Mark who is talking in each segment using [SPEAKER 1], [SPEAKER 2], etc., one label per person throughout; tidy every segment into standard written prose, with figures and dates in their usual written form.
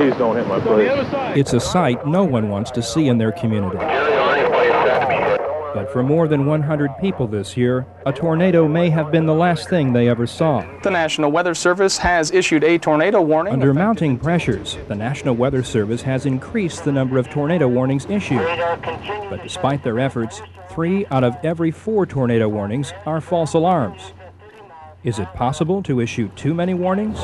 [SPEAKER 1] Please don't hit my brakes.
[SPEAKER 2] It's a sight no one wants to see in their community. But for more than 100 people this year, a tornado may have been the last thing they ever saw.
[SPEAKER 3] The National Weather Service has issued a tornado warning.
[SPEAKER 2] Under mounting pressures, the National Weather Service has increased the number of tornado warnings issued. But despite their efforts, 3 out of every 4 tornado warnings are false alarms. Is it possible to issue too many warnings?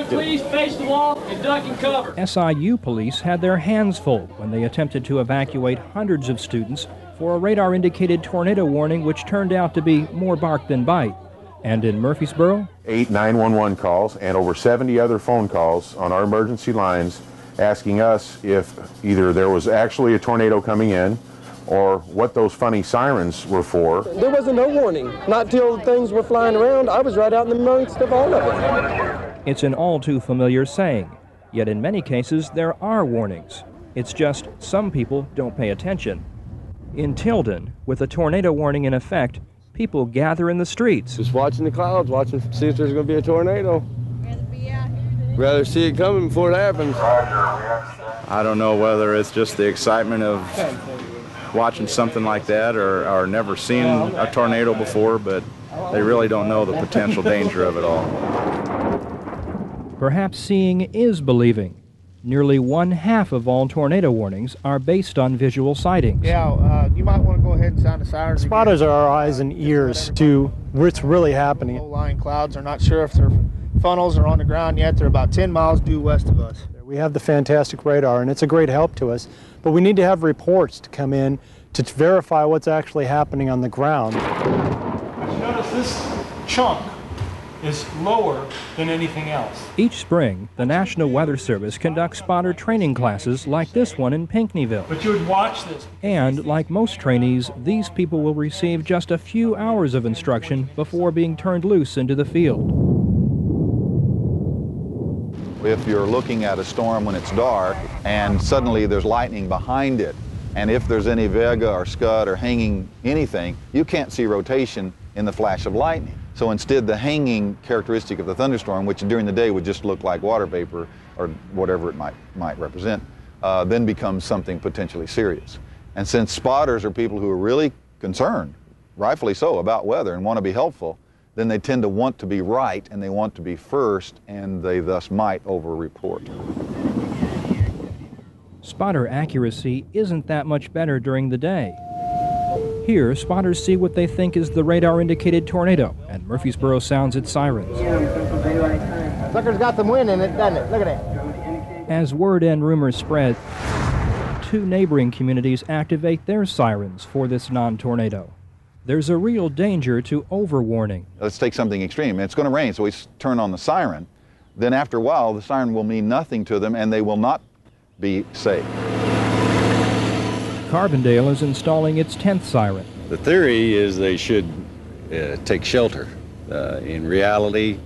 [SPEAKER 4] Please face the wall and duck and cover.
[SPEAKER 2] SIU police had their hands full when they attempted to evacuate hundreds of students for a radar-indicated tornado warning which turned out to be more bark than bite. And in Murfreesboro,
[SPEAKER 5] 8 911 calls and over 70 other phone calls on our emergency lines asking us if either there was actually a tornado coming in or what those funny sirens were for.
[SPEAKER 6] There wasn't no warning. Not till things were flying around. I was right out in the midst of all of it.
[SPEAKER 2] It's an all too familiar saying, yet in many cases there are warnings. It's just some people don't pay attention. In Tilden, with a tornado warning in effect, people gather in the streets.
[SPEAKER 6] Just watching the clouds, watching to see if there's going to be a tornado. Rather see it coming before it happens.
[SPEAKER 7] I don't know whether it's just the excitement of watching something like that or never seen a tornado before, but they really don't know the potential danger of it all.
[SPEAKER 2] Perhaps seeing is believing. Nearly 1/2 of all tornado warnings are based on visual sightings.
[SPEAKER 8] Yeah, you might want to go ahead and sound a siren.
[SPEAKER 9] Spotters are our eyes and ears to what's really happening.
[SPEAKER 8] Low-lying clouds are not sure if they're funnels or on the ground yet. They're about 10 miles due west of us.
[SPEAKER 9] We have the fantastic radar, and it's a great help to us, but we need to have reports to come in to verify what's actually happening on the ground.
[SPEAKER 10] Notice this chunk is lower than anything else.
[SPEAKER 2] Each spring, the National Weather Service conducts spotter training classes like this one in Pinckneyville.
[SPEAKER 10] But you would watch this.
[SPEAKER 2] And like most trainees, these people will receive just a few hours of instruction before being turned loose into the field.
[SPEAKER 7] If you're looking at a storm when it's dark and suddenly there's lightning behind it, and if there's any vega or scud or hanging anything, you can't see rotation in the flash of lightning. So instead, the hanging characteristic of the thunderstorm, which during the day would just look like water vapor or whatever it might represent, then becomes something potentially serious. And since spotters are people who are really concerned, rightfully so, about weather and want to be helpful, then they tend to want to be right and they want to be first, and they thus might over-report.
[SPEAKER 2] Spotter accuracy isn't that much better during the day. Here, spotters see what they think is the radar-indicated tornado, and Murfreesboro sounds its sirens.
[SPEAKER 8] Sucker's got some wind in it, doesn't it? Look at that.
[SPEAKER 2] As word and rumors spread, 2 neighboring communities activate their sirens for this non-tornado. There's a real danger to overwarning.
[SPEAKER 7] Let's take something extreme. It's going to rain, so we turn on the siren. Then after a while, the siren will mean nothing to them, and they will not be safe.
[SPEAKER 2] Carbondale is installing its 10th siren.
[SPEAKER 11] The theory is they should take shelter. In reality,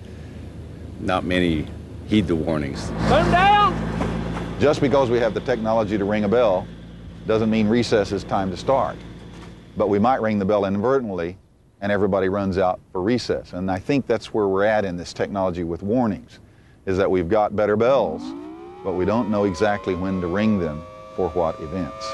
[SPEAKER 11] not many heed the warnings.
[SPEAKER 8] Put them down!
[SPEAKER 7] Just because we have the technology to ring a bell doesn't mean recess is time to start. But we might ring the bell inadvertently and everybody runs out for recess. And I think that's where we're at in this technology with warnings, is that we've got better bells, but we don't know exactly when to ring them for what events.